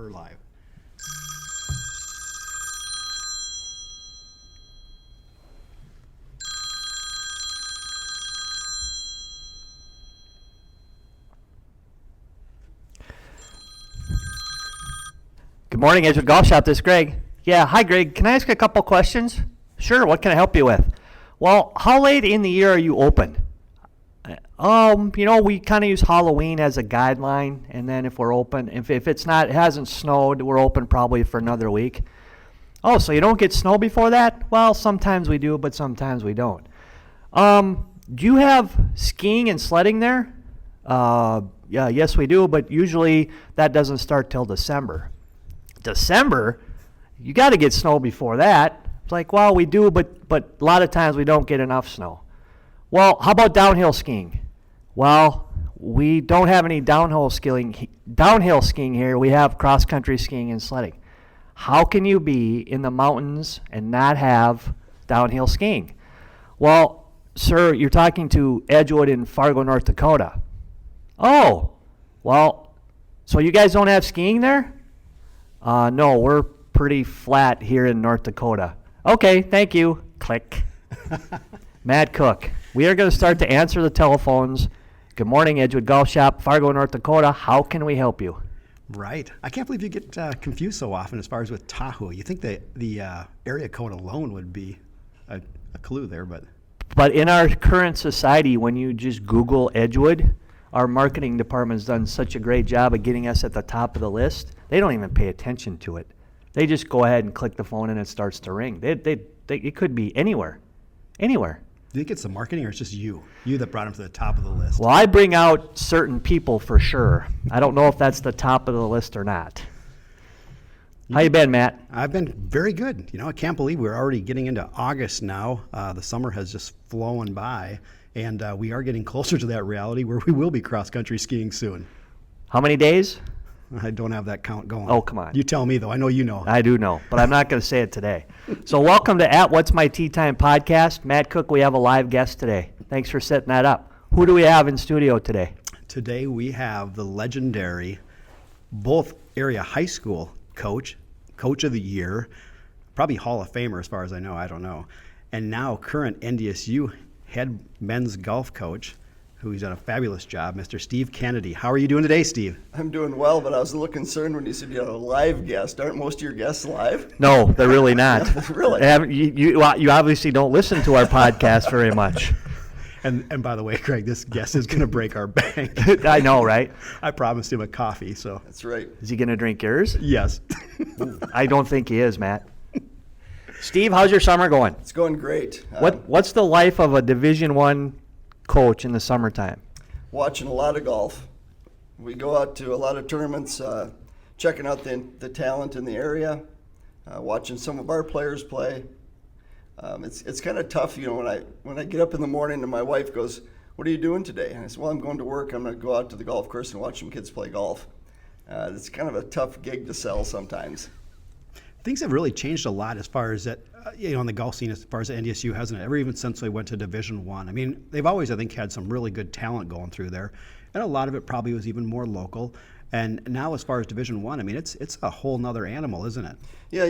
we're live. Good morning, Edgewood Golf Shop. This is Greg. Yeah, hi Greg. Can I ask a couple questions? Sure. What can I help you with? Well, how late in the year are you open? We kind of use Halloween as a guideline, and then if we're open, if it hasn't snowed, we're open probably for another week. Oh, so you don't get snow before that? Well, sometimes we do, but sometimes we don't. Do you have skiing and sledding there? Yeah, yes we do, but usually that doesn't start till December. December, you got to get snow before that. It's like, well, we do, but a lot of times we don't get enough snow. Well, how about downhill skiing? Well, we don't have any downhill skiing here. We have cross-country skiing and sledding. How can you be in the mountains and not have downhill skiing? Well, sir, you're talking to Edgewood in Fargo, North Dakota. Oh, well, so you guys don't have skiing there? No, we're pretty flat here in North Dakota. Okay, thank you. Click. Matt Cook. We are going to start to answer the telephones. Good morning, Edgewood Golf Shop, Fargo, North Dakota. How can we help you? Right. I can't believe you get confused so often as far as with Tahoe. You think the area code alone would be a clue there, but in our current society, when you just Google Edgewood, our marketing department's done such a great job of getting us at the top of the list. They don't even pay attention to it. They just go ahead and click the phone and it starts to ring. It could be anywhere. Anywhere. Do you think it's the marketing or it's just you that brought them to the top of the list? Well, I bring out certain people for sure. I don't know if that's the top of the list or not. How you been, Matt? I've been very good. I can't believe we're already getting into August now. The summer has just flown by, and we are getting closer to that reality where we will be cross-country skiing soon. How many days? I don't have that count going. Oh, come on. You tell me, though. I know you know. I do know, but I'm not going to say it today. So welcome to At What's My Tea Time podcast. Matt Cook, we have a live guest today. Thanks for setting that up. Who do we have in studio today? Today we have the legendary, both area high school coach of the year, probably Hall of Famer as far as I know, I don't know, and now current NDSU head men's golf coach, who's done a fabulous job, Mr. Steve Kennedy. How are you doing today, Steve? I'm doing well, but I was a little concerned when you said you had a live guest. Aren't most of your guests live? No, they're really not. Really? You obviously don't listen to our podcast very much. And by the way, Greg, this guest is going to break our bank. I know, right? I promised him a coffee, so. That's right. Is he going to drink yours? Yes. I don't think he is, Matt. Steve, how's your summer going? It's going great. What's the life of a Division I coach in the summertime? Watching a lot of golf. We go out to a lot of tournaments, checking out the talent in the area, watching some of our players play. It's kind of tough, when I get up in the morning and my wife goes, "What are you doing today?" And I said, "Well, I'm going to work. I'm going to go out to the golf course and watch some kids play golf." It's kind of a tough gig to sell sometimes. Things have really changed a lot as far as that, on the golf scene, as far as NDSU, hasn't it? Ever even since they went to Division I. I mean, they've always, I think, had some really good talent going through there, and a lot of it probably was even more local. And now, as far as Division I, I mean, it's a whole nother animal, isn't it? Yeah,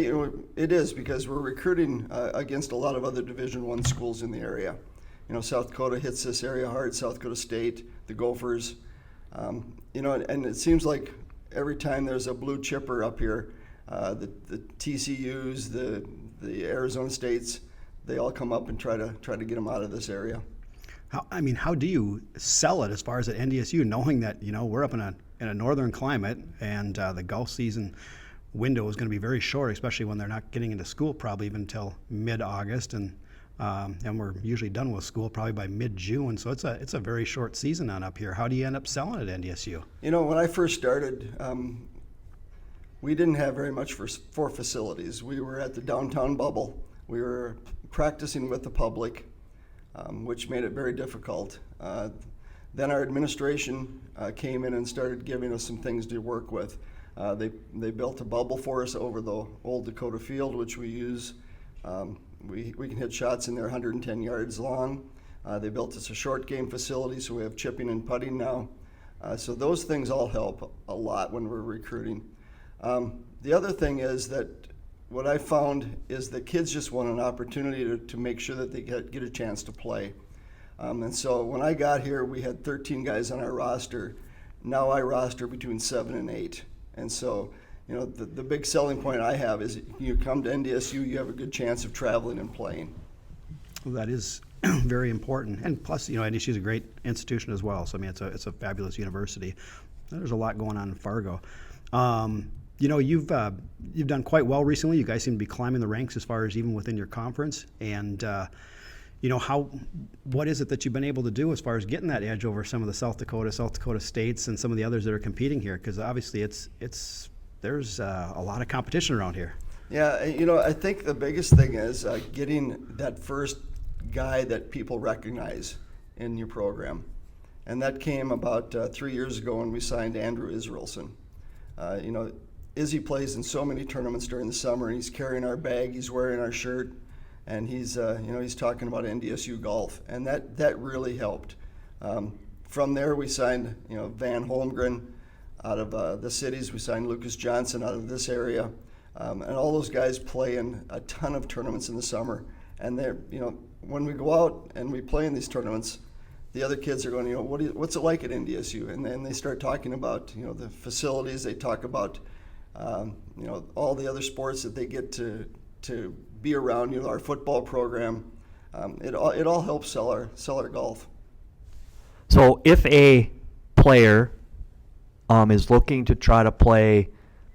it is, because we're recruiting against a lot of other Division I schools in the area. South Dakota hits this area hard. South Dakota State, the Gophers, and it seems like every time there's a blue chipper up here, the TCUs, the Arizona States, they all come up and try to get them out of this area. How do you sell it as far as at NDSU, knowing that we're up in a northern climate and the golf season window is going to be very short, especially when they're not getting into school probably even until mid-August, and we're usually done with school probably by mid-June. So it's a very short season on up here. How do you end up selling at NDSU? When I first started, we didn't have very much for facilities. We were at the downtown bubble. We were practicing with the public, which made it very difficult. Then our administration came in and started giving us some things to work with. They built a bubble for us over the old Dakota field, which we use. We can hit shots in there 110 yards long. They built us a short game facility, so we have chipping and putting now. So those things all help a lot when we're recruiting. The other thing is that what I found is that kids just want an opportunity to make sure that they get a chance to play. And so when I got here, we had 13 guys on our roster. Now I roster between 7 and 8. And so, the big selling point I have is you come to NDSU, you have a good chance of traveling and playing. Well, that is very important. And plus, NDSU is a great institution as well. So, I mean, it's a fabulous university. There's a lot going on in Fargo. You've done quite well recently. You guys seem to be climbing the ranks as far as even within your conference. And, what is it that you've been able to do as far as getting that edge over some of the South Dakota states and some of the others that are competing here? Because obviously there's a lot of competition around here. Yeah, I think the biggest thing is getting that first guy that people recognize in your program. And that came about 3 years ago when we signed Andrew Israelson. Izzy plays in so many tournaments during the summer, and he's carrying our bag, he's wearing our shirt, and he's talking about NDSU golf, and that really helped. From there, we signed Van Holmgren out of the cities. We signed Lucas Johnson out of this area, and all those guys play in a ton of tournaments in the summer. And they're when we go out and we play in these tournaments, the other kids are going, what's it like at NDSU? And then they start talking about the facilities. They talk about all the other sports that they get to be around, our football program. It all helps sell our golf. So if a player is looking to try to play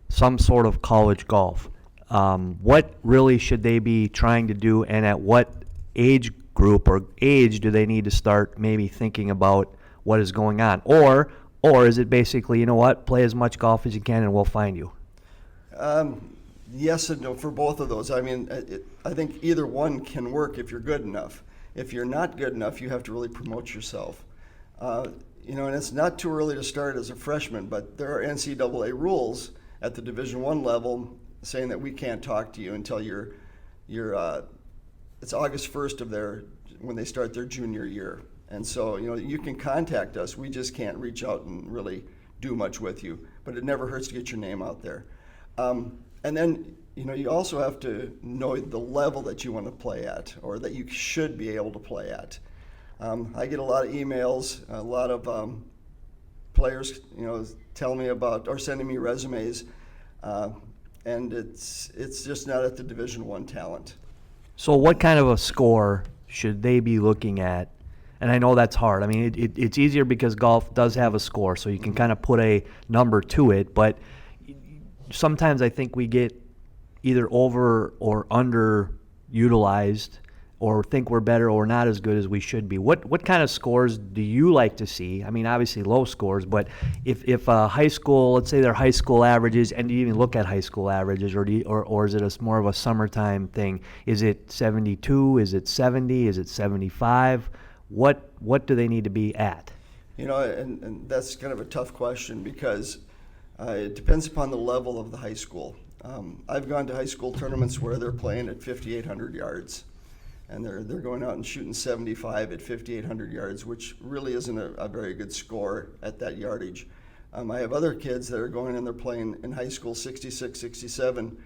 some sort of college golf, what really should they be trying to do, and at what age group or age do they need to start maybe thinking about what is going on? Or is it basically, play as much golf as you can and we'll find you? Yes and no for both of those. I mean, I think either one can work if you're good enough. If you're not good enough, you have to really promote yourself. And it's not too early to start as a freshman, but there are NCAA rules at the Division I level saying that we can't talk to you until it's August 1st when they start their junior year. And so, you can contact us. We just can't reach out and really do much with you, but it never hurts to get your name out there. And then, you also have to know the level that you want to play at, or that you should be able to play at. I get a lot of emails, a lot of players, telling me about or sending me resumes, and it's just not at the Division I talent. So what kind of a score should they be looking at? And I know that's hard. I mean, it's easier because golf does have a score, so you can kind of put a number to it, but sometimes I think we get either over or underutilized, or think we're better or not as good as we should be. What kind of scores do you like to see? I mean, obviously low scores, but if high school, let's say their high school averages, and do you even look at high school averages, or is it more of a summertime thing? Is it 72? Is it 70? Is it 75? What do they need to be at? And that's kind of a tough question because it depends upon the level of the high school. I've gone to high school tournaments where they're playing at 5,800 yards, and they're going out and shooting 75 at 5,800 yards, which really isn't a very good score at that yardage. I have other kids that are going and they're playing in high school 66, 67,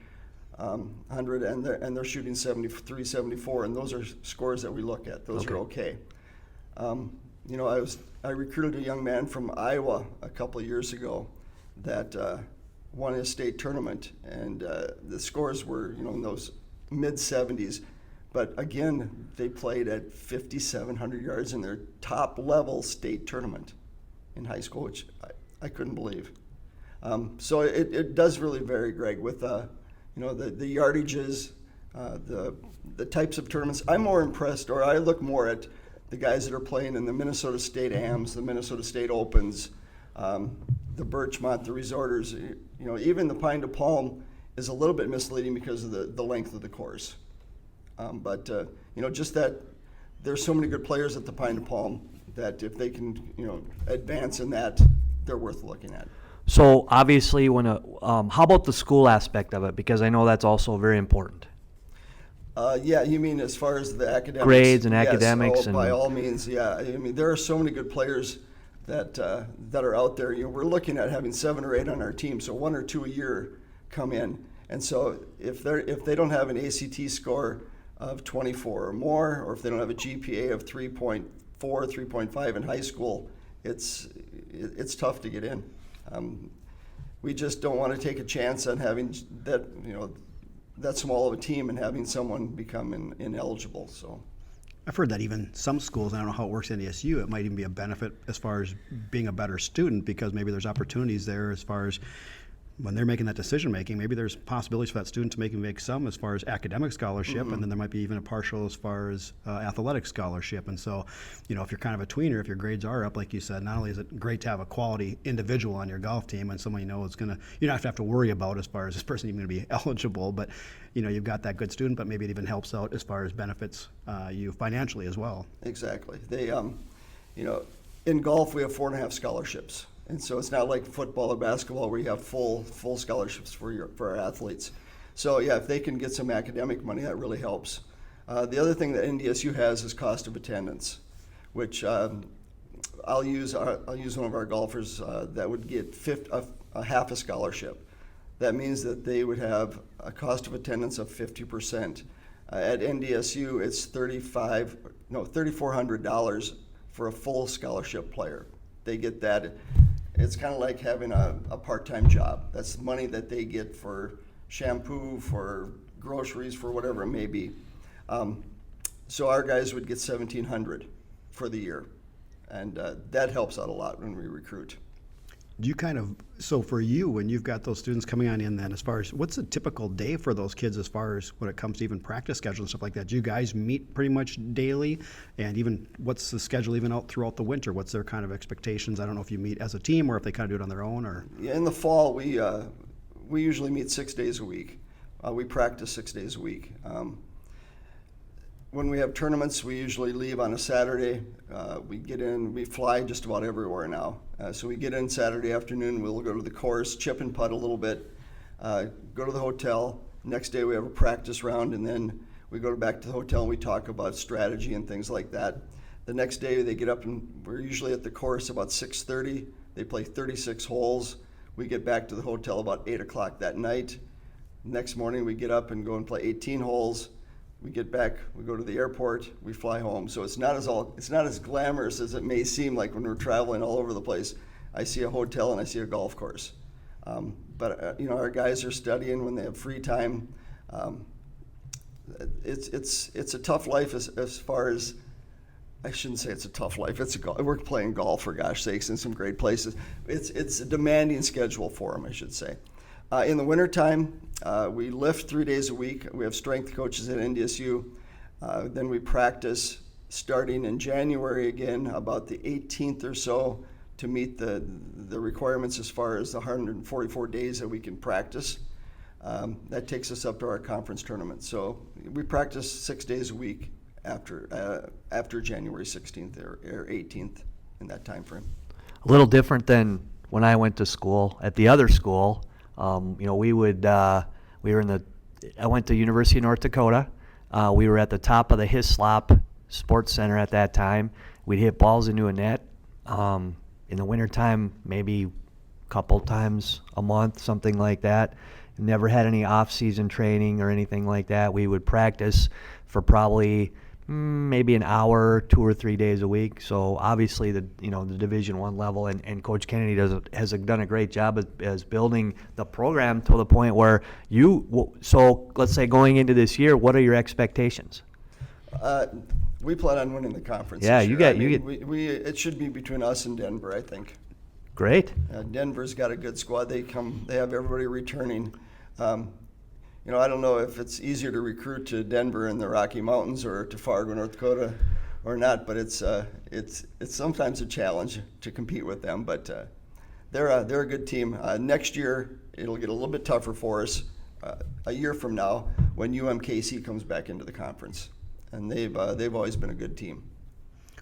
100, and they're shooting 73, 74, and those are scores that we look at. Those are okay. I recruited a young man from Iowa a couple of years ago that won a state tournament, and the scores were in those mid 70s. But again, they played at 5,700 yards in their top level state tournament in high school, which I couldn't believe. So it does really vary, Greg, with the yardages, the types of tournaments. I'm more impressed, or I look more at the guys that are playing in the Minnesota State AMs, the Minnesota State Opens, the Birchmont, the Resorters. Even the Pine to Palm is a little bit misleading because of the length of the course. But just that there's so many good players at the Pine to Palm that if they can, advance in that, they're worth looking at. So obviously, how about the school aspect of it? Because I know that's also very important. Yeah, you mean as far as the academics? Grades and yes, academics. By all means, yeah. I mean, there are so many good players that are out there. We're looking at having 7 or 8 on our team, so 1 or 2 a year come in. And so if they don't have an ACT score of 24 or more, or if they don't have a GPA of 3.4, 3.5 in high school, it's tough to get in. We just don't want to take a chance on having that small of a team and having someone become ineligible. So I've heard that even some schools, I don't know how it works at NDSU, it might even be a benefit as far as being a better student, because maybe there's opportunities there as far as when they're making that decision making, maybe there's possibilities for that student to make some as far as academic scholarship, and then there might be even a partial as far as athletic scholarship. And so, if you're kind of a tweener, if your grades are up, like you said, not only is it great to have a quality individual on your golf team and someone is going to, you don't have to worry about as far as this person even going to be eligible, but you've got that good student, but maybe it even helps out as far as benefits you financially as well. exactly. They, in golf we have 4.5 scholarships. And so it's not like football or basketball where you have full scholarships for our athletes. So yeah, if they can get some academic money, that really helps. The other thing that NDSU has is cost of attendance, which I'll use one of our golfers that would get a half a scholarship. That means that they would have a cost of attendance of 50%. At NDSU, it's $3,400 for a full scholarship player. They get that. It's kind of like having a part-time job. That's money that they get for shampoo, for groceries, for whatever it may be. So our guys would get $1,700 for the year, and that helps out a lot when we recruit. Do you so for you, when you've got those students coming on in, then as far as what's a typical day for those kids as far as when it comes to even practice schedule and stuff like that? Do you guys meet pretty much daily? And even what's the schedule even out throughout the winter? What's their kind of expectations? I don't know if you meet as a team or if they kind of do it on their own, or. Yeah, in the fall, we usually meet 6 days a week. We practice 6 days a week. When we have tournaments, we usually leave on a Saturday. We fly just about everywhere now. So we get in Saturday afternoon, we'll go to the course, chip and putt a little bit, go to the hotel. Next day we have a practice round, and then we go back to the hotel and we talk about strategy and things like that. The next day they get up, and we're usually at the course about 6:30. They play 36 holes. We get back to the hotel about 8 o'clock that night. Next morning we get up and go and play 18 holes. We get back, we go to the airport, we fly home. So it's not as glamorous as it may seem like when we're traveling all over the place. I see a hotel and I see a golf course. But our guys are studying when they have free time. It's a tough life as far as, I shouldn't say it's a tough life. We're playing golf, for gosh sakes, in some great places. It's a demanding schedule for them, I should say. In the wintertime, we lift 3 days a week. We have strength coaches at NDSU. Then we practice starting in January again, about the 18th or so, to meet the requirements as far as the 144 days that we can practice. That takes us up to our conference tournament. So we practice 6 days a week after January 16th or 18th, in that time frame. A little different than when I went to school. At the other school, I went to University of North Dakota. We were at the top of the Hislop Sports Center at that time. We'd hit balls into a net. In the wintertime, maybe a couple times a month, something like that. Never had any off-season training or anything like that. We would practice for probably maybe an hour, 2 or 3 days a week. So obviously the Division I level, and Coach Kennedy has done a great job as building the program to the point where so let's say going into this year, what are your expectations? We plan on winning the conference. Yeah, this you year. get. It should be between us and Denver, I think. Great. Denver's got a good squad. They have everybody returning. I don't know if it's easier to recruit to Denver in the Rocky Mountains or to Fargo, North Dakota, or not. But it's sometimes a challenge to compete with them. But they're a good team. Next year it'll get a little bit tougher for us. A year from now, when UMKC comes back into the conference, and they've always been a good team.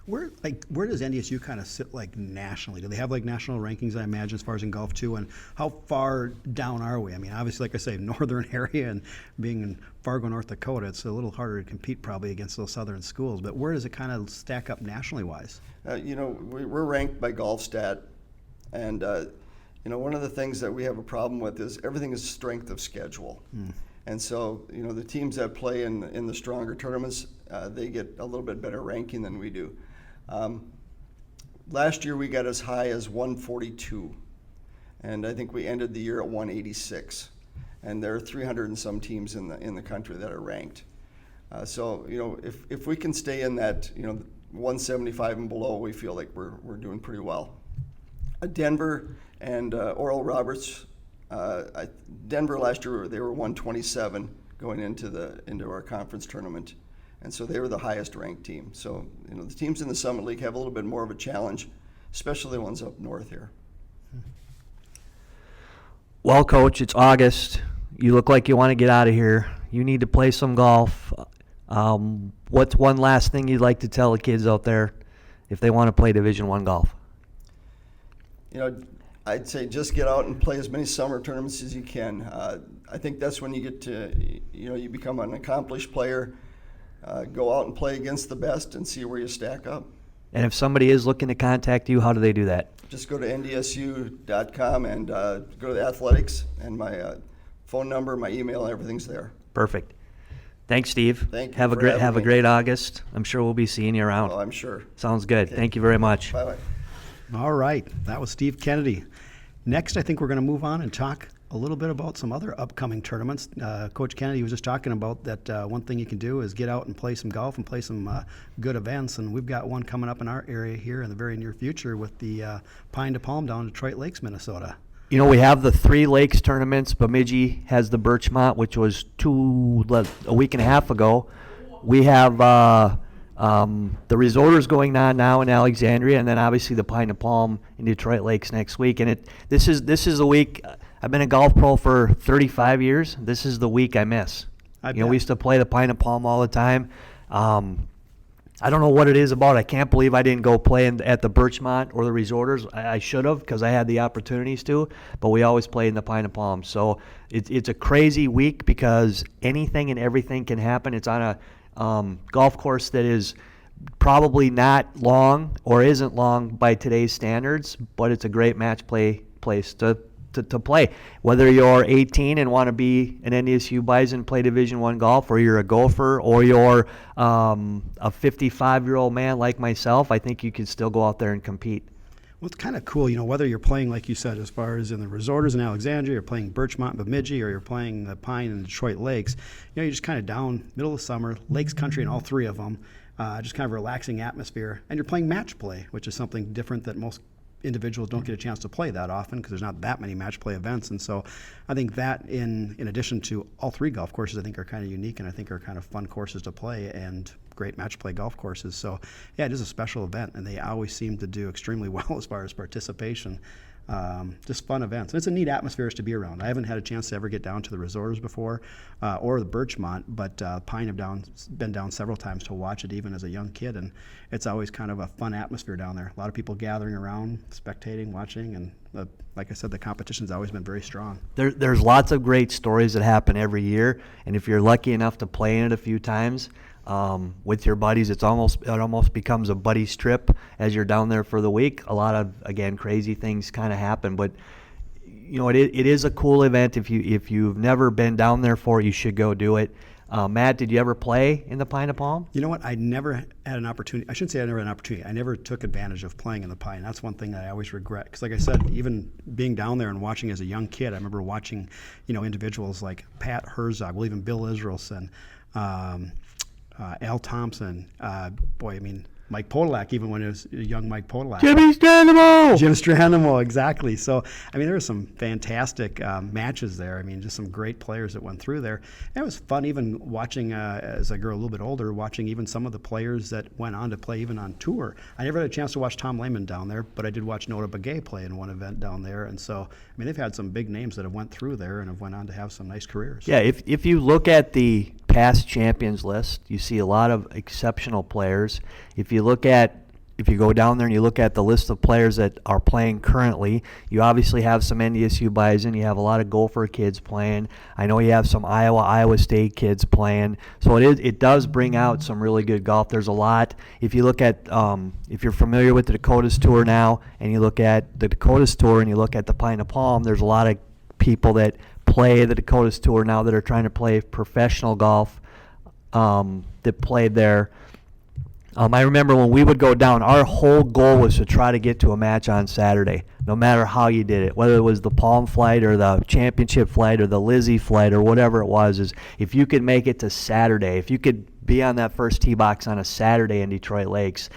Where does NDSU kind of sit nationally? Do they have national rankings, I imagine, as far as in golf too? And how far down are we? I mean, obviously, like I say, northern area, and being in Fargo, North Dakota, it's a little harder to compete probably against those southern schools. But where does it kind of stack up nationally wise? We're ranked by GolfStat, and one of the things that we have a problem with is everything is strength of schedule. And so, the teams that play in the stronger tournaments, they get a little bit better ranking than we do. Last year we got as high as 142, and I think we ended the year at 186. And there are 300 and some teams in the country that are ranked. So, if we can stay in that, 175 and below, we feel like we're doing pretty well. Denver and Oral Roberts, Denver last year they were 127 going into our conference tournament, and so they were the highest ranked team. So the teams in the Summit League have a little bit more of a challenge, especially the ones up north here. Well, Coach, it's August. You look like you want to get out of here. You need to play some golf. What's one last thing you'd like to tell the kids out there if they want to play Division I golf? I'd say just get out and play as many summer tournaments as you can. I think that's when you get to, you become an accomplished player. Go out and play against the best and see where you stack up. And if somebody is looking to contact you, how do they do that? Just go to ndsu.com and go to the athletics, and my phone number, my email, everything's there. Perfect. Thanks, Steve. Thank you. Have a great August. I'm sure we'll be seeing you around. Oh, I'm sure. Sounds good. Okay. Thank you very much. Bye-bye. All right, that was Steve Kennedy. Next, I think we're going to move on and talk a little bit about some other upcoming tournaments. Coach Kennedy was just talking about that one thing you can do is get out and play some golf and play some good events, and we've got one coming up in our area here in the very near future with the Pine to Palm down in Detroit Lakes, Minnesota. We have the 3 lakes tournaments. Bemidji has the Birchmont, which was a week and a half ago. We have the Resorters going on now in Alexandria, and then obviously the Pine to Palm in Detroit Lakes next week. And this is a week. I've been a golf pro for 35 years. This is the week I miss. We used to play the Pine to Palm all the time. I don't know what it is about. I can't believe I didn't go play at the Birchmont or the Resorters. I should have, because I had the opportunities to, but we always played in the Pine to Palm. So it's a crazy week because anything and everything can happen. It's on a golf course that is probably not long or isn't long by today's standards, but it's a great match place to play. Whether you're 18 and want to be an NDSU Bison, play Division I golf, or you're a golfer, or you're a 55-year-old man like myself, I think you can still go out there and compete. Well, it's kind of cool, whether you're playing, like you said, as far as in the Resorters in Alexandria, you're playing Birchmont and Bemidji, or you're playing the Pine and Detroit Lakes, you're just kind of down, middle of summer, lakes country in all 3 of them, just kind of a relaxing atmosphere. And you're playing match play, which is something different that most individuals don't get a chance to play that often because there's not that many match play events. And so I think that in addition to all 3 golf courses, I think are kind of unique and I think are kind of fun courses to play and great match play golf courses. So yeah, it is a special event and they always seem to do extremely well as far as participation. Just fun events. And it's a neat atmosphere to be around. I haven't had a chance to ever get down to the Resorters before or the Birchmont, but Pine have been down several times to watch it even as a young kid, and it's always kind of a fun atmosphere down there. A lot of people gathering around, spectating, watching, and like I said, the competition's always been very strong. There's lots of great stories that happen every year, and if you're lucky enough to play in it a few times, with your buddies, it almost becomes a buddies trip as you're down there for the week. A lot of, again, crazy things kind of happen, but it is a cool event. If you've never been down there for it, you should go do it. Matt, did you ever play in the Pine to Palm? You know what? I never had an opportunity. I shouldn't say I never had an opportunity. I never took advantage of playing in the Pine. That's one thing that I always regret. Because like I said, even being down there and watching as a young kid, I remember watching, individuals like Pat Herzog, well, even Bill Israelson, Al Thompson, Mike Podolak, even when it was young Mike Podolak. Jim Strandemo, exactly. So, there were some fantastic matches there. Just some great players that went through there. And it was fun even watching, as I grew a little bit older, watching even some of the players that went on to play even on tour. I never had a chance to watch Tom Lehman down there, but I did watch Nota Begay play in one event down there. And so, they've had some big names that have went through there and have went on to have some nice careers. Yeah, if you look at the past champions list, you see a lot of exceptional players. If you look at if you go down there and you look at the list of players that are playing currently, you obviously have some NDSU Bison. You have a lot of Gopher kids playing. I know you have some Iowa State kids playing. So it does bring out some really good golf. There's a lot. If you look at, if you're familiar with the Dakotas Tour now, and you look at the Dakotas Tour and you look at the Pine of Palm, there's a lot of people that play the Dakotas Tour now that are trying to play professional golf that played there. I remember when we would go down, our whole goal was to try to get to a match on Saturday, no matter how you did it, whether it was the Palm Flight or the Championship Flight or the Lizzie Flight or whatever it was, is if you could make it to Saturday, if you could be on that first tee box on a Saturday in Detroit Lakes,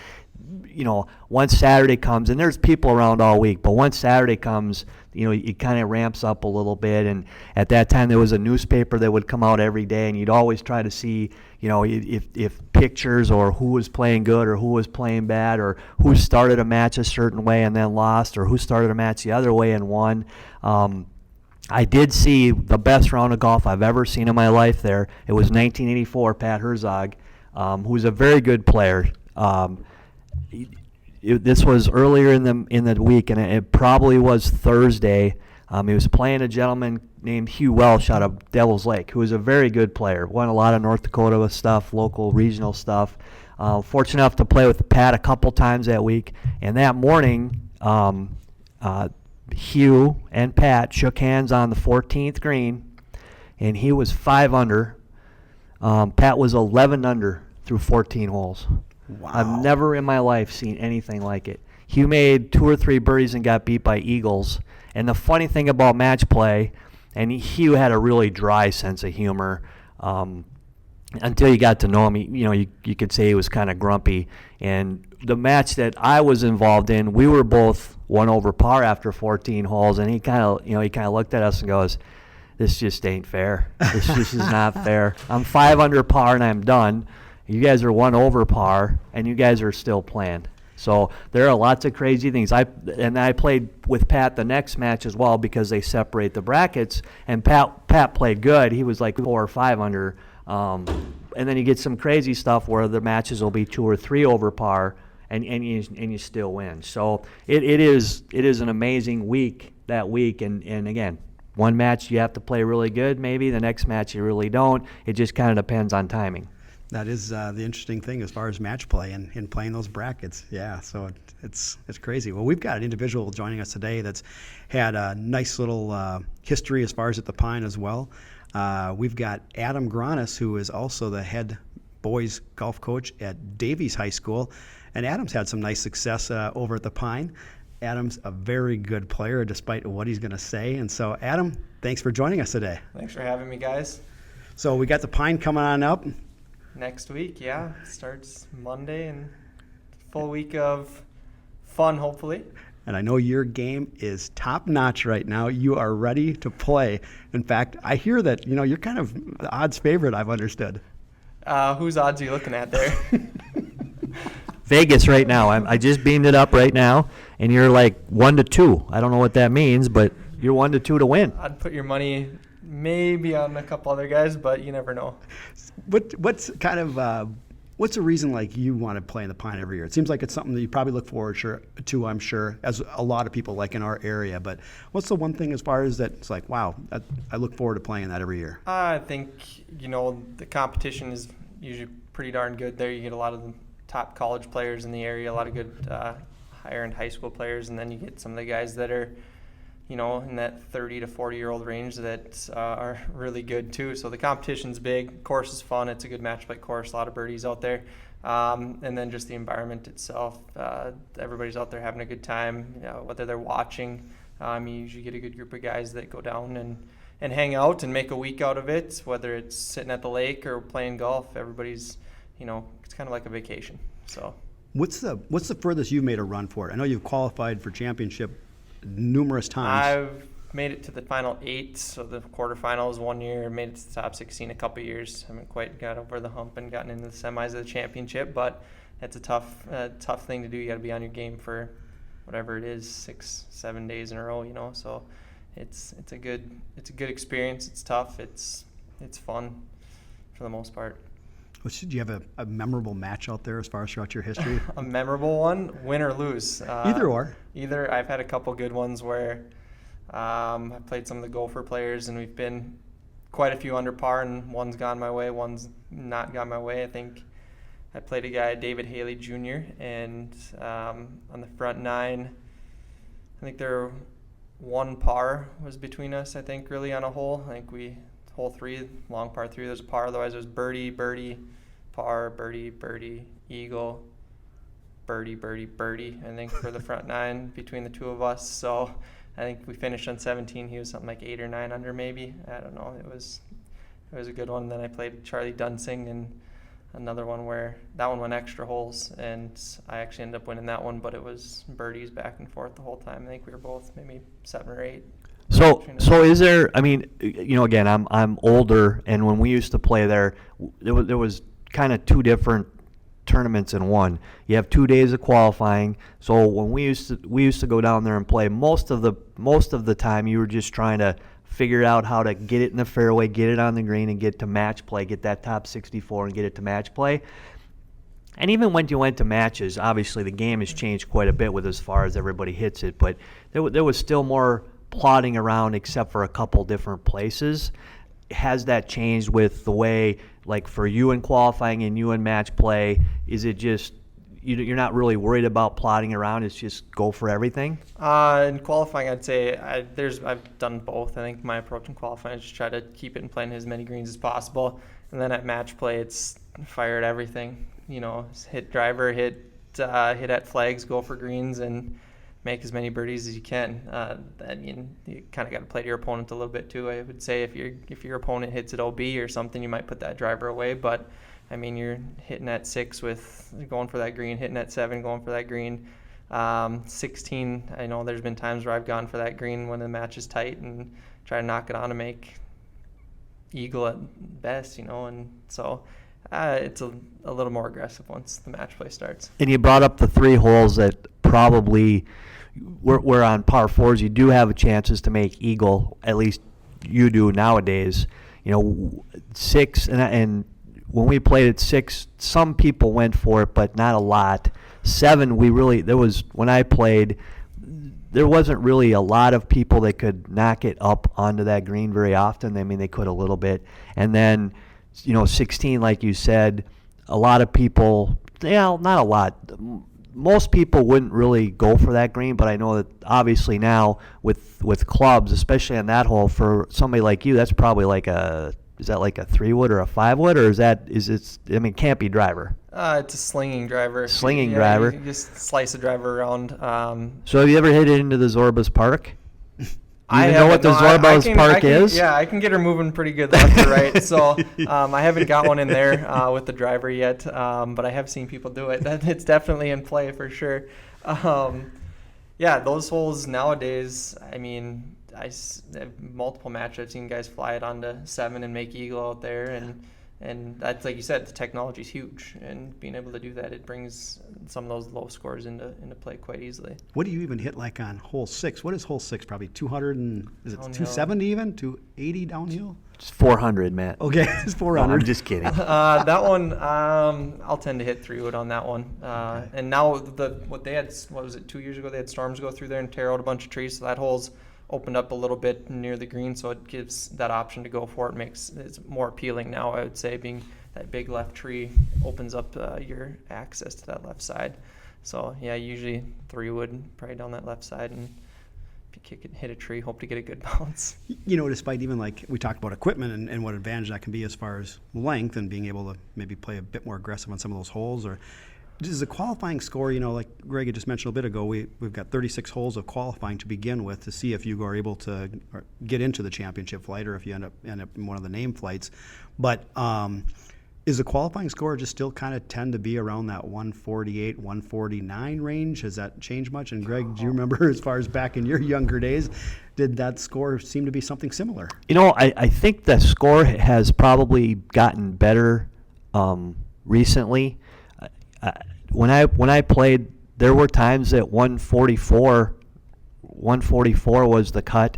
you know, once Saturday comes, and there's people around all week, but once Saturday comes, you know, it kind of ramps up a little bit. And at that time, there was a newspaper that would come out every day, and you'd always try to see, you know, if pictures or who was playing good or who was playing bad or who started a match a certain way and then lost or who started a match the other way and won. I did see the best round of golf I've ever seen in my life there. It was 1984, Pat Herzog, who's a very good player. This was earlier in the week, and it probably was Thursday. He was playing a gentleman named Hugh Welsh out of Devil's Lake, who was a very good player. Won a lot of North Dakota stuff, local, regional stuff. Fortunate enough to play with Pat a couple times that week. And that morning, Hugh and Pat shook hands on the 14th green, and he was 5 under. Pat was 11 under through 14 holes. Wow. I've never in my life seen anything like it. Hugh made 2 or 3 birdies and got beat by eagles. And the funny thing about match play, and Hugh had a really dry sense of humor. Until you got to know him, you know, you could say he was kind of grumpy. And the match that I was involved in, we were both 1 over par after 14 holes, and he kind of looked at us and goes, "This just ain't fair. This just is not fair. I'm 5 under par and I'm done. You guys are 1 over par, and you guys are still playing." So there are lots of crazy things. I played with Pat the next match as well because they separate the brackets, and Pat played good. He was like 4 or 5 under, and then you get some crazy stuff where the matches will be 2 or 3 over par, and you still win. So it is an amazing week that week, and again, one match you have to play really good. Maybe the next match you really don't. It just kind of depends on timing. That is the interesting thing as far as match play and in playing those brackets. Yeah, so it's crazy. Well, we've got an individual joining us today that's had a nice little history as far as at the Pine as well. We've got Adam Gronis, who is also the head boys golf coach at Davies High School. And Adam's had some nice success over at the Pine. Adam's a very good player despite what he's going to say. And so, Adam, thanks for joining us today. Thanks for having me, guys. So we got the Pine coming on up. Next week, yeah. Starts Monday and full week of fun, hopefully. And I know your game is top notch right now. You are ready to play. In fact, I hear that, you know, you're kind of the odds favorite, I've understood. Whose odds are you looking at there? Vegas right now. I just beamed it up right now, and you're like 1-2. I don't know what that means, but you're 1-2 to win. I'd put your money maybe on a couple other guys, but you never know. What's the reason like you want to play in the Pine every year? It seems like it's something that you probably look forward to, I'm sure, as a lot of people like in our area. But what's the one thing as far as that it's like, wow, I look forward to playing that every year? I think, you know, the competition is usually pretty darn good there. You get a lot of the top college players in the area, a lot of good higher-end high school players, and then you get some of the guys that are, you know, in that 30 to 40-year-old range that are really good too. So the competition's big. Course is fun. It's a good match play course. A lot of birdies out there. And then just the environment itself. Everybody's out there having a good time, whether they're watching. You usually get a good group of guys that go down and hang out and make a week out of it, whether it's sitting at the lake or playing golf. Everybody's, you know, it's kind of like a vacation. So what's the furthest you've made a run for it? I know you've qualified for championship numerous times. I've made it to the final 8, so the quarterfinals 1 year, made it to the top 16 a couple years. I haven't quite got over the hump and gotten into the semis of the championship, but it's a tough thing to do. You got to be on your game for whatever it is, 6-7 days in a row, you know. So it's a good experience. It's tough. It's fun for the most part. Do you have a memorable match out there as far as throughout your history? A memorable one, win or lose. Either or. Either. I've had a couple good ones where I played some of the Gopher players, and we've been quite a few under par, and one's gone my way, one's not gone my way. I think I played a guy, David Haley Jr., and on the front nine, I think there one par was between us, I think, really on a hole. I think hole 3, long par 3, there's a par. Otherwise, it was birdie, birdie, par, birdie, birdie, eagle, birdie, birdie, birdie, I think, for the front nine between the two of us. So I think we finished on 17. He was something like 8 or 9 under, maybe. I don't know. It was a good one. Then I played Charlie Dunsing, and another one where that one went extra holes, and I actually ended up winning that one, but it was birdies back and forth the whole time. I think we were both maybe 7 or 8. So is there? I mean, again, I'm older, and when we used to play there was kind of 2 different tournaments in one. You have 2 days of qualifying. So when we used to go down there and play, most of the time you were just trying to figure out how to get it in the fairway, get it on the green, and get to match play, get that top 64 and get it to match play. And even when you went to matches, obviously the game has changed quite a bit with as far as everybody hits it, but there was still more plodding around except for a couple different places. Has that changed with the way, like for you in qualifying and you in match play? Is it just you're not really worried about plodding around? It's just go for everything? In qualifying, I'd say I've done both. I think my approach in qualifying is just try to keep it and playing as many greens as possible. And then at match play, it's fire at everything. Hit driver, hit at flags, go for greens, and make as many birdies as you can. I mean, you kind of got to play to your opponent a little bit too. I would say if your opponent hits at OB or something, you might put that driver away. But I mean, you're hitting at 6 with going for that green, hitting at 7, going for that green. 16, I know there's been times where I've gone for that green when the match is tight and try to knock it on to make eagle at best, and so it's a little more aggressive once the match play starts. And you brought up the 3 holes that probably were on par 4s. You do have chances to make eagle, at least you do nowadays. 6 and when we played at 6, some people went for it, but not a lot. 7, when I played, there wasn't really a lot of people that could knock it up onto that green very often. I mean, they could a little bit. And then, 16, like you said, a lot of people, not a lot. Most people wouldn't really go for that green, but I know that obviously now with clubs, especially on that hole, for somebody like you, that's probably is that like a 3-wood or a 5-wood, or it can't be driver. It's a slinging driver. Driver. You just slice the driver around. So have you ever hit it into the Zorbas Park? I know what the Zorbas Park is? Yeah, I can get her moving pretty good left to right. So I haven't got one in there with the driver yet, but I have seen people do it. It's definitely in play for sure. Those holes nowadays, I mean, I have multiple matches. I've seen guys fly it onto 7 and make eagle out there, and that's, like you said, the technology's huge, and being able to do that, it brings some of those low scores into play quite easily. What do you even hit like on hole 6? What is hole 6? Probably 200 and is it Downhill. 270 even? 280 downhill? It's 400, Matt. Okay, it's 400. I'm just kidding. That one, I'll tend to hit 3-wood on that one. And now what they had, 2 years ago? They had storms go through there and tear out a bunch of trees, so that hole's opened up a little bit near the green, so it gives that option to go for it. It's more appealing now, I would say, being that big left tree opens up your access to that left side. So yeah, usually 3-wood probably down that left side, and if you kick it, hit a tree, hope to get a good bounce. Despite even like we talked about equipment and what advantage that can be as far as length and being able to maybe play a bit more aggressive on some of those holes, or does the qualifying score, like Greg had just mentioned a bit ago, we've got 36 holes of qualifying to begin with to see if you are able to get into the championship flight or if you end up in one of the name flights. But is the qualifying score just still kind of tend to be around that 148, 149 range? Has that changed much? And Greg, do you remember as far as back in your younger days, did that score seem to be something similar? I think the score has probably gotten better recently. When I played, there were times that 144 was the cut.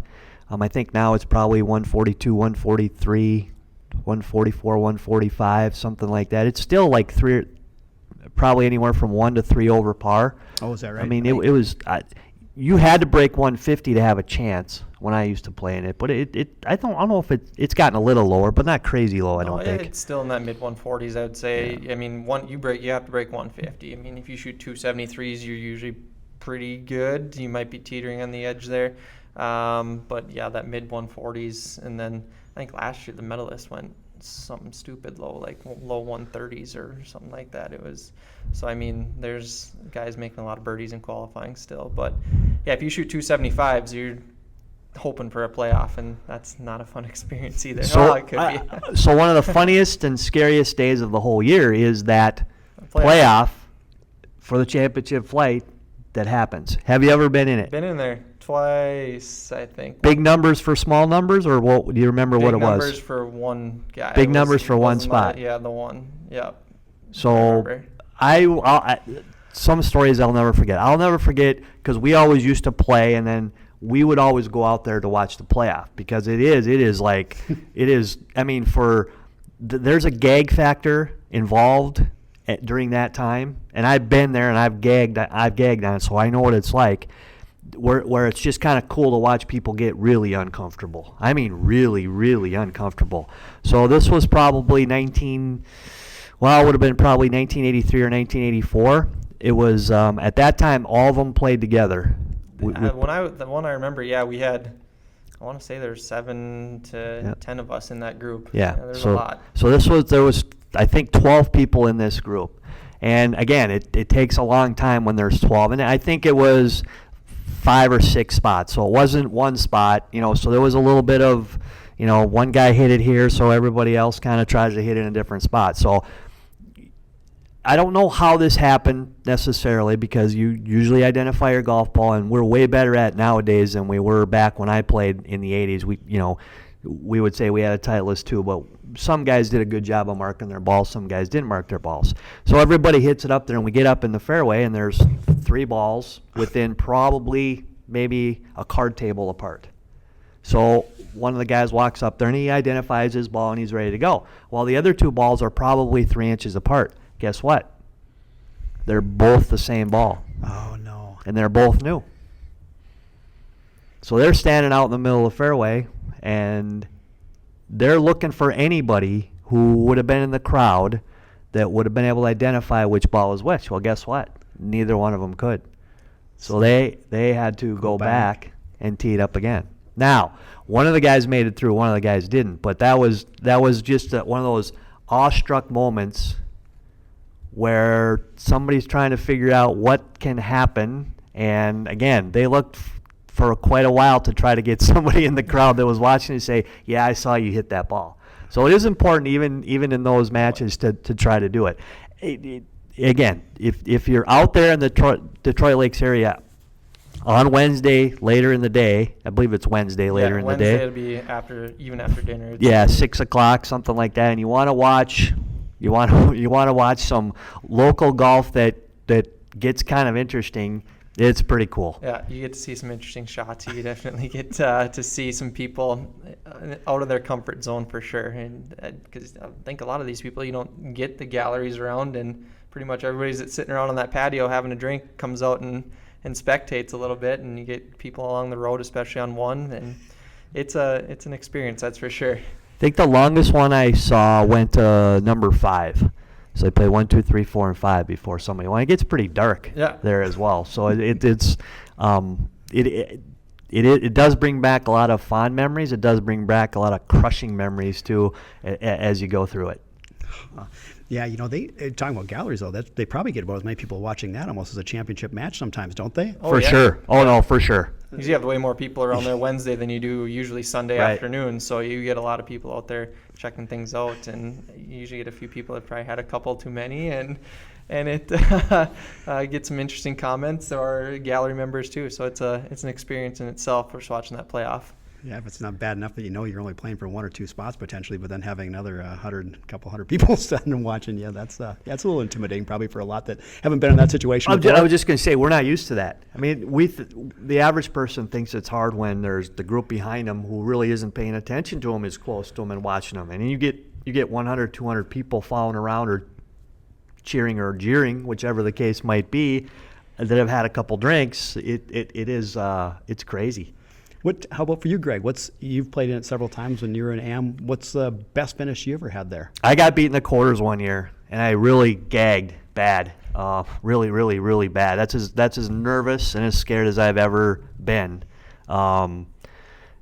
I think now it's probably 142, 143, 144, 145, something like that. It's still like probably anywhere from 1 to 3 over par. Oh, is that right? I mean, it was you had to break 150 to have a chance when I used to play in it. But I don't know if it's gotten a little lower, but not crazy low. I don't think. It's still in that mid 140s, I would say. Yeah. I mean, you have to break 150. I mean, if you shoot 273s, you're usually pretty good. You might be teetering on the edge there. But yeah, that mid 140s, and then I think last year the medalist went something stupid low, like low 130s or something like that. It was, so I mean, there's guys making a lot of birdies in qualifying still. But yeah, if you shoot 275s, you're hoping for a playoff, and that's not a fun experience either. So, it could be. So one of the funniest and scariest days of the whole year is that playoff for the championship flight that happens. Have you ever been in it? Been in there twice, I think. Big numbers for small numbers, or what? Do you remember what it was? Big numbers for one guy. Big numbers for one spot. Yeah, the one. Yeah. So I some stories I'll never forget. I'll never forget because we always used to play, and then we would always go out there to watch the playoff because it is like it is. I mean, there's a gag factor involved during that time, and I've been there and I've gagged on it, so I know what it's like. Where it's just kind of cool to watch people get really uncomfortable. I mean, really, really uncomfortable. So this was probably it would have been probably 1983 or 1984. It was at that time all of them played together. The one I remember, we had, I want to say there's 7 to 10 of us in that group. Yeah, there's a lot. So there was I think 12 people in this group, and again, it takes a long time when there's 12, and I think it was 5 or 6 spots, so it wasn't one spot, so there was a little bit of, one guy hit it here, so everybody else kind of tries to hit it in a different spot. So I don't know how this happened necessarily because you usually identify your golf ball, and we're way better at it nowadays than we were back when I played in the 80s. We would say we had a Titleist too, but some guys did a good job of marking their balls, some guys didn't mark their balls. So everybody hits it up there, and we get up in the fairway, and there's 3 balls within probably maybe a card table apart. So one of the guys walks up there, and he identifies his ball, and he's ready to go. While the other 2 balls are probably 3 inches apart. Guess what? They're both the same ball. Oh, no. And they're both new. So they're standing out in the middle of the fairway, and they're looking for anybody who would have been in the crowd that would have been able to identify which ball was which. Well, guess what? Neither one of them could. So they had to go back and tee it up again. Now, one of the guys made it through, one of the guys didn't, but that was just one of those awestruck moments where somebody's trying to figure out what can happen, and again, they looked for quite a while to try to get somebody in the crowd that was watching to say, yeah, I saw you hit that ball. So it is important even in those matches to try to do it. Again, if you're out there in the Detroit Lakes area on Wednesday later in the day, I believe it's Wednesday later in the day. Wednesday it'll be even after dinner. Yeah, 6 o'clock, something like that, and you want to watch some local golf that gets kind of interesting. It's pretty cool. Yeah, you get to see some interesting shots. You definitely get to see some people out of their comfort zone for sure. And because I think a lot of these people, you don't get the galleries around, and pretty much everybody's that's sitting around on that patio having a drink comes out and spectates a little bit, and you get people along the road, especially on one, and it's an experience, that's for sure. I think the longest one I saw went to number 5. So they play 1, 2, 3, 4, and 5 before somebody won. It gets pretty dark there as well. So it does bring back a lot of fond memories. It does bring back a lot of crushing memories too as you go through it. Yeah, they talking about galleries though. They probably get about as many people watching that almost as a championship match sometimes, don't they? For sure. Oh no, for sure. You usually have way more people around there Wednesday than you do usually Sunday afternoon. So you get a lot of people out there checking things out, and you usually get a few people that probably had a couple too many, and it get some interesting comments or gallery members too. So it's an experience in itself for watching that playoff. Yeah, if it's not bad enough that you're only playing for one or two spots potentially, but then having another couple hundred people standing and watching you, that's a little intimidating probably for a lot that haven't been in that situation before. I was just going to say, we're not used to that. I mean, the average person thinks it's hard when there's the group behind them who really isn't paying attention to them is close to them and watching them. And you get 100, 200 people following around or cheering or jeering, whichever the case might be, that have had a couple drinks. It's crazy. How about for you, Greg? You've played in it several times when you were in AM. What's the best finish you ever had there? I got beat in the quarters one year, and I really gagged bad, really, really, really bad. That's as nervous and as scared as I've ever been. Do you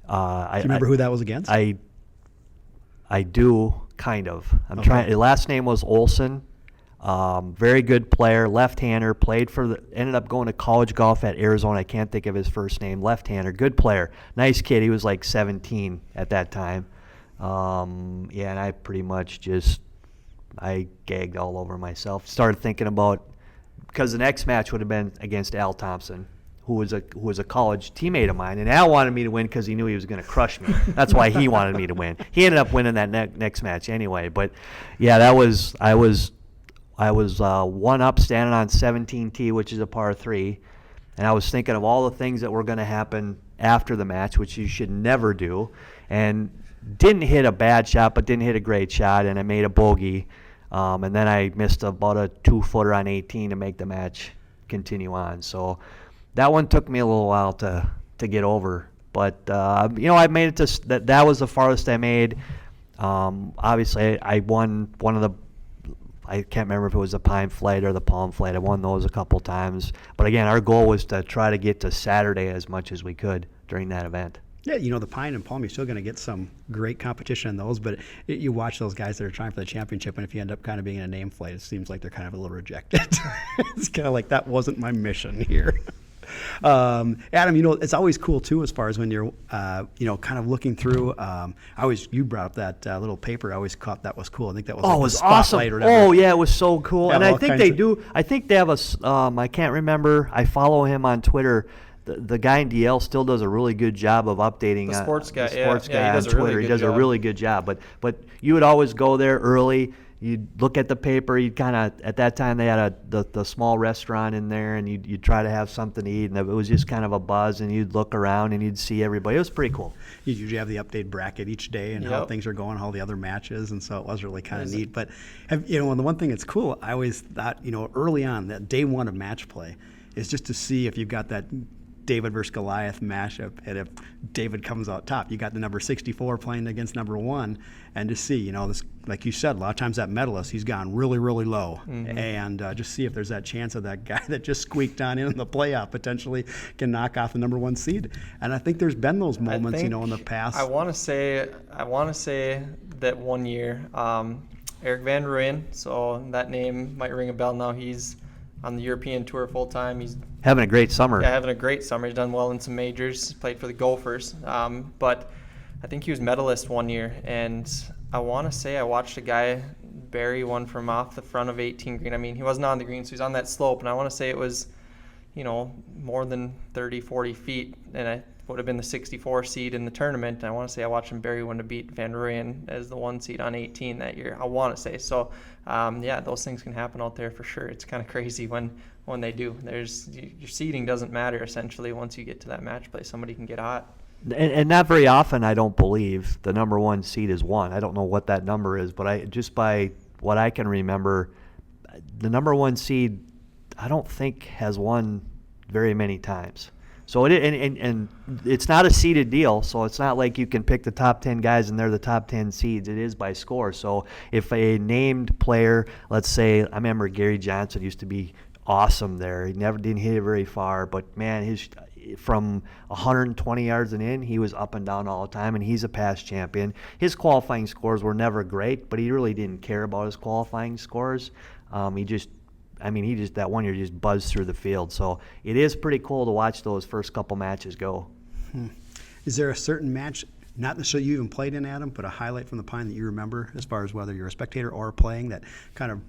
remember who that was against? I do, kind of. I'm Okay. trying. His last name was Olson. Very good player, left-hander, ended up going to college golf at Arizona. I can't think of his first name. Left-hander, good player. Nice kid. He was like 17 at that time. And I pretty much I gagged all over myself. Started thinking about, because the next match would have been against Al Thompson, who was a college teammate of mine, and Al wanted me to win because he knew he was going to crush me. That's why he wanted me to win. He ended up winning that next match anyway. But yeah, I was one up standing on 17T, which is a par 3, and I was thinking of all the things that were going to happen after the match, which you should never do, and didn't hit a bad shot, but didn't hit a great shot, and I made a bogey, and then I missed about a 2-footer on 18 to make the match continue on. So that one took me a little while to get over, but I made it to that was the farthest I made. Obviously, I won one of the. I can't remember if it was the Pine Flight or the Palm Flight. I won those a couple times. But again, our goal was to try to get to Saturday as much as we could during that event. Yeah, the Pine and Palm, you're still going to get some great competition in those, but you watch those guys that are trying for the championship, and if you end up kind of being in a name flight, it seems like they're kind of a little rejected. It's kind of like, that wasn't my mission here. Adam, it's always cool too, as far as when you're, kind of looking through. You brought up that little paper. I always thought that was cool. I think that was it like was the spotlight awesome. or whatever. Oh yeah, it was so cool. Yeah, and I all think kinds they of- do. I think they have I can't remember. I follow him on Twitter. The guy in DL still does a really good job of updating. The sports guy, the sports yeah, guy he does on a really Twitter. He good does a job. really good job. But you would always go there early. You'd look at the paper. You'd kind of, at that time they had the small restaurant in there, and you'd try to have something to eat, and it was just kind of a buzz. And you'd look around and you'd see everybody. It was pretty cool. You usually have the update bracket each day and how Yep. things are going, all the other matches, and so it was really kind of neat. But and the one thing that's cool, I always thought, early on, that day one of match play is just to see if you've got that David versus Goliath matchup, and if David comes out top, you got the number 64 playing against number 1, and to see, this, like you said, a lot of times that medalist, he's gone really, really low, and just see if there's that chance of that guy that just squeaked on in the playoff potentially can knock off the number 1 seed. And I think there's been those moments, in the past. I want to say that one year, Eric Van Rooyen, so that name might ring a bell now. He's on the European Tour full time. He's Having a great summer. Yeah, having a great summer. He's done well in some majors. Played for the Gophers. But I think he was medalist one year. And I want to say I watched a guy bury one from off the front of 18 green. I mean, he wasn't on the green, so he's on that slope. And I want to say it was, more than 30, 40 feet. And I would have been the 64 seed in the tournament. And I want to say I watched him bury one to beat Van Rooyen as the 1 seed on 18 that year. I want to say. So, those things can happen out there for sure. It's kind of crazy when they do. Your seeding doesn't matter, essentially. Once you get to that match play, somebody can get hot. And not very often, I don't believe, the number 1 seed is won. I don't know what that number is, but just by what I can remember, the number 1 seed, I don't think has won very many times. So and it's not a seeded deal, so it's not like you can pick the top 10 guys and they're the top 10 seeds. It is by score. So if a named player, let's say, I remember Gary Johnson used to be awesome there. He didn't hit it very far, but man, from 120 yards and in, he was up and down all the time, and he's a past champion. His qualifying scores were never great, but he really didn't care about his qualifying scores. He just that one year just buzzed through the field. So it is pretty cool to watch those first couple matches go. Is there a certain match, not necessarily you even played in, Adam, but a highlight from the Pine that you remember, as far as whether you're a spectator or playing, that kind of?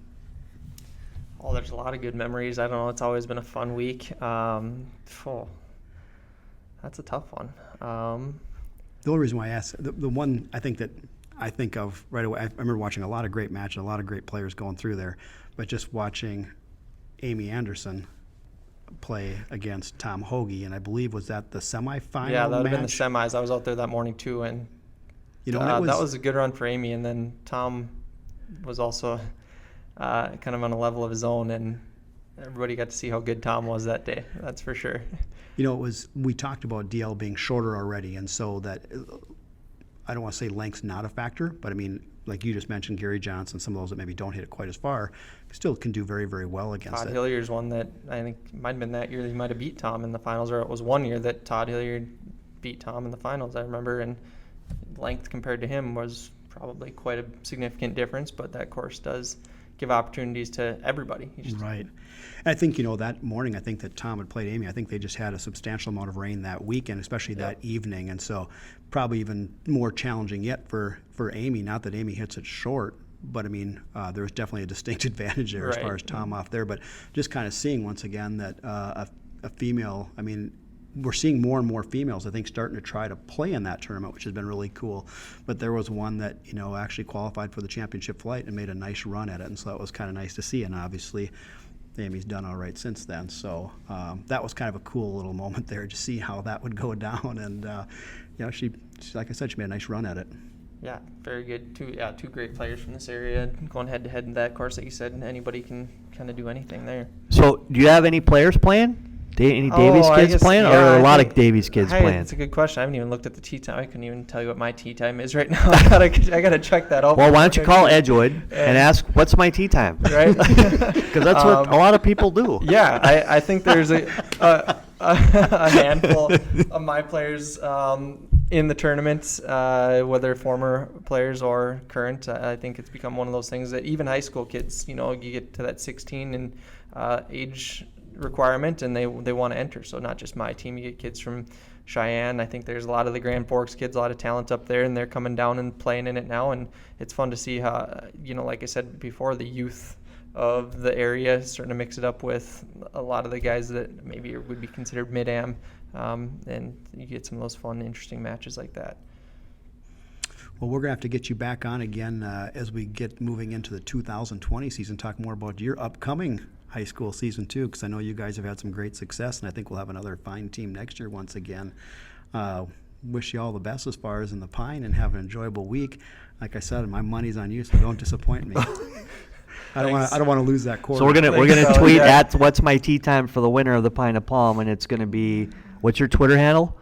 Oh, there's a lot of good memories. I don't know. It's always been a fun week. That's a tough one. The only reason why I asked, the one I think of right away, I remember watching a lot of great matches, a lot of great players going through there, but just watching Amy Anderson play against Tom Hoagie, and I believe was that the semifinal Yeah, that would have been the match? semis. I was out there that morning too, and You know, and that was a good run for Amy. And then Tom was also kind of on a level of his own, and everybody got to see how good Tom was that day. That's for sure. You know, we talked about DL being shorter already, and so that, I don't want to say length's not a factor, but I mean, like you just mentioned, Gary Johnson, some of those that maybe don't hit it quite as far, still can do very, very well against Todd it. Hilliard's one that I think might have been that year that he might have beat Tom in the finals, or it was one year that Todd Hilliard beat Tom in the finals, I remember, and length compared to him was probably quite a significant difference, but that course does give opportunities to everybody. Right. And I think, you know, that morning, I think that Tom had played Amy. I think they just had a substantial amount of rain that weekend, especially that evening. And so probably even more challenging yet for Amy. Not that Amy hits it short, but I mean, there was definitely a distinct advantage there as far as Tom off there. But just kind of seeing once again that a female, I mean, we're seeing more and more females, I think, starting to try to play in that tournament, which has been really cool. But there was one that, you know, actually qualified for the championship flight and made a nice run at it, and so that was kind of nice to see. And obviously, Amy's done all right since then. So that was kind of a cool little moment there to see how that would go down. And you know, she, like I said, she made a nice run at it. Yeah, very good. Two great players from this area going head to head in that course. Like you said, anybody can kind of do anything there. So, do you have any players playing? Any Davies kids playing, or are a lot of Davies kids playing? That's a good question. I haven't even looked at the tee time. I couldn't even tell you what my tee time is right now. I gotta check that out. Well, why don't you call Edgewood and ask, what's my tee time? Right? Because that's what a lot of people do. Yeah, I think there's a handful of my players in the tournaments, whether former players or current. I think it's become one of those things that even high school kids, you know, you get to that 16 and age requirement, and they want to enter. So not just my team, you get kids from Cheyenne. I think there's a lot of the Grand Forks kids, a lot of talent up there, and they're coming down and playing in it now. And it's fun to see how, you know, like I said before, the youth of the area starting to mix it up with a lot of the guys that maybe would be considered mid-am, and you get some of those fun, interesting matches like that. Well, we're going to have to get you back on again as we get moving into the 2020 season, talk more about your upcoming high school season too, because I know you guys have had some great success, and I think we'll have another fine team next year once again. Wish you all the best as far as in the Pine, and have an enjoyable week. Like I said, my money's on you, so don't disappoint me. I don't want to lose that quarter. So we're gonna tweet at what's my tea time for the winner of the Pine of Palm, and it's gonna be, what's your Twitter handle?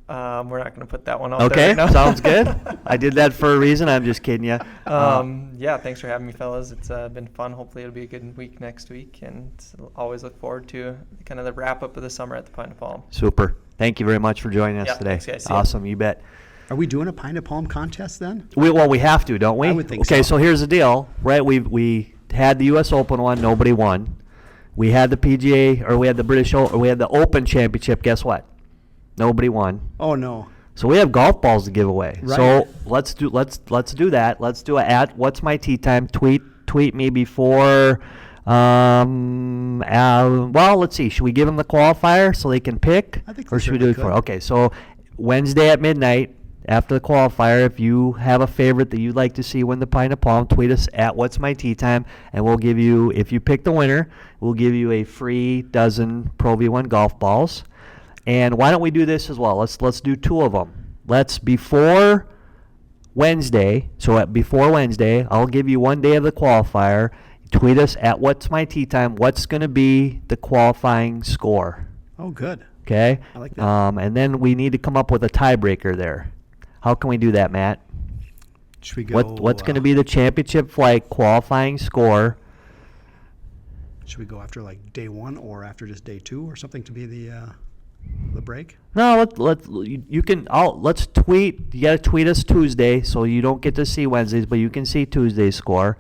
We're not going to put that one out Okay, there right now. sounds good. I did that for a reason. I'm just kidding you. Yeah, thanks for having me, fellas. It's been fun. Hopefully it'll be a good week next week, and always look forward to kind of the wrap-up of the summer at the Pine of Palm. Super. Thank you very much for joining us today. Thanks, guys. See ya. Awesome, you bet. Are we doing a Pine of Palm contest then? We have to, don't we? I would think okay, so. so here's the deal, right? We had the U.S. Open one, nobody won. We had the PGA, or we had the we had the Open Championship. Guess what? Nobody won. Oh no. So we have golf balls to give away. Right. So let's do that. Let's do at what's my tea time. Tweet me before. Well, let's see. Should we give them the qualifier so they can pick? I think or they should we do it certainly for? could. Okay, so Wednesday at midnight after the qualifier, if you have a favorite that you'd like to see win the Pine of Palm, tweet us at what's my tea time, and we'll give you, if you pick the winner, we'll give you a free dozen Pro V1 golf balls. And why don't we do this as well? Let's do two of them. Before Wednesday, before Wednesday, I'll give you one day of the qualifier. Tweet us at what's my tea time. What's going to be the qualifying score? Oh, good. Okay? I like that. And then we need to come up with a tiebreaker there. How can we do that, Matt? Should we go? What's going to be the championship flight qualifying score? Should we go after like day one, or after just day two, or something to be the break? No, let's tweet. You got to tweet us Tuesday, so you don't get to see Wednesdays, but you can see Tuesday's score.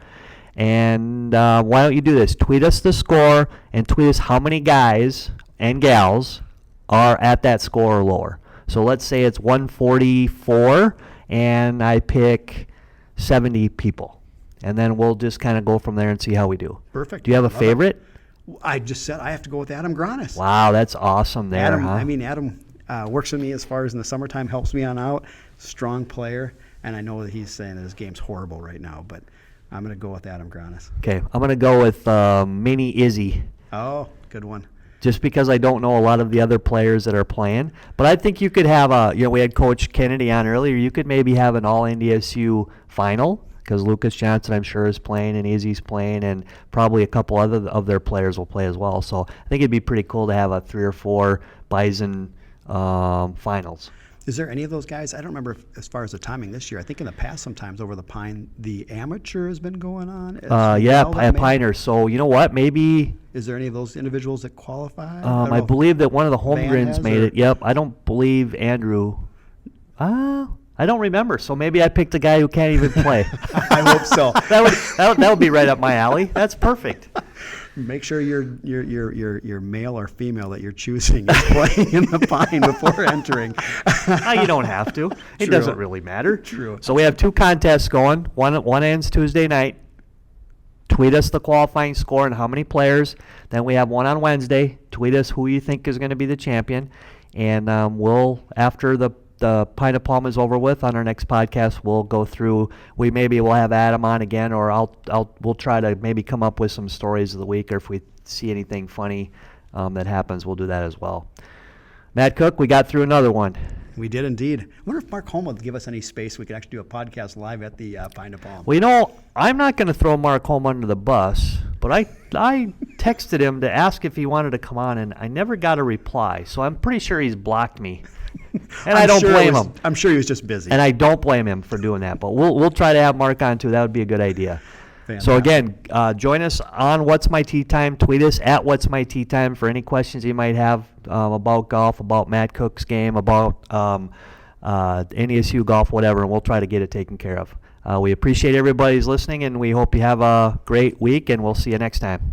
And why don't you do this? Tweet us the score, and tweet us how many guys and gals are at that score or lower. So let's say it's 144, and I pick 70 people. And then we'll just kind of go from there and see how we do. Perfect. Do you have a Love it. favorite? I just said I have to go with Adam Granis. Wow, that's awesome there, Adam, huh? I mean, Adam works with me as far as in the summertime, helps me on out. strong player, and I know that he's saying that his game's horrible right now, but I'm going to go with Adam Granis. Okay, I'm going to go with Mini Izzy, Oh, good one. just because I don't know a lot of the other players that are playing. But I think you could have we had Coach Kennedy on earlier. You could maybe have an all-NDSU final, because Lucas Johnson, I'm sure, is playing, and Izzy's playing, and probably a couple other of their players will play as well. So I think it'd be pretty cool to have a 3 or 4 Bison finals. Is there any of those guys? I don't remember as far as the timing this year. I think in the past, sometimes over the Pine, the amateur has been going on. as well that may- Piner. So you know what? Maybe Is there any of those individuals that qualify? I don't know. believe that one of the Van Holmgrens has, made or- it. Yep. I don't believe Andrew. I don't remember. So maybe I picked a guy who can't even play. I hope so. that would be right up my alley. That's perfect. Make sure your male or female that you're choosing is playing in the Pine before entering. You don't have to. It True. doesn't really matter. True. So we have 2 contests going. One ends Tuesday night. Tweet us the qualifying score and how many players. Then we have one on Wednesday. Tweet us who you think is going to be the champion. And we'll, after the Pine of Palm is over with, on our next podcast, we'll go through. We'll have Adam on again, or we'll try to maybe come up with some stories of the week, or if we see anything funny that happens, we'll do that as well. Matt Cook, we got through another one. We did indeed. I wonder if Mark Holm would give us any space. We could actually do a podcast live at the Pine of Palm. Well, I'm not going to throw Mark Holm under the bus, but I texted him to ask if he wanted to come on, and I never got a reply. So I'm pretty sure he's blocked me. And I don't blame him. I'm sure he was just busy. And I don't blame him for doing that. But we'll try to have Mark on, too. That would be a good idea. So, again, join us on What's My Tea Time. Tweet us at What's My Tea Time for any questions you might have about golf, about Matt Cook's game, about NESU golf, whatever, and we'll try to get it taken care of. We appreciate everybody's listening, and we hope you have a great week, and we'll see you next time.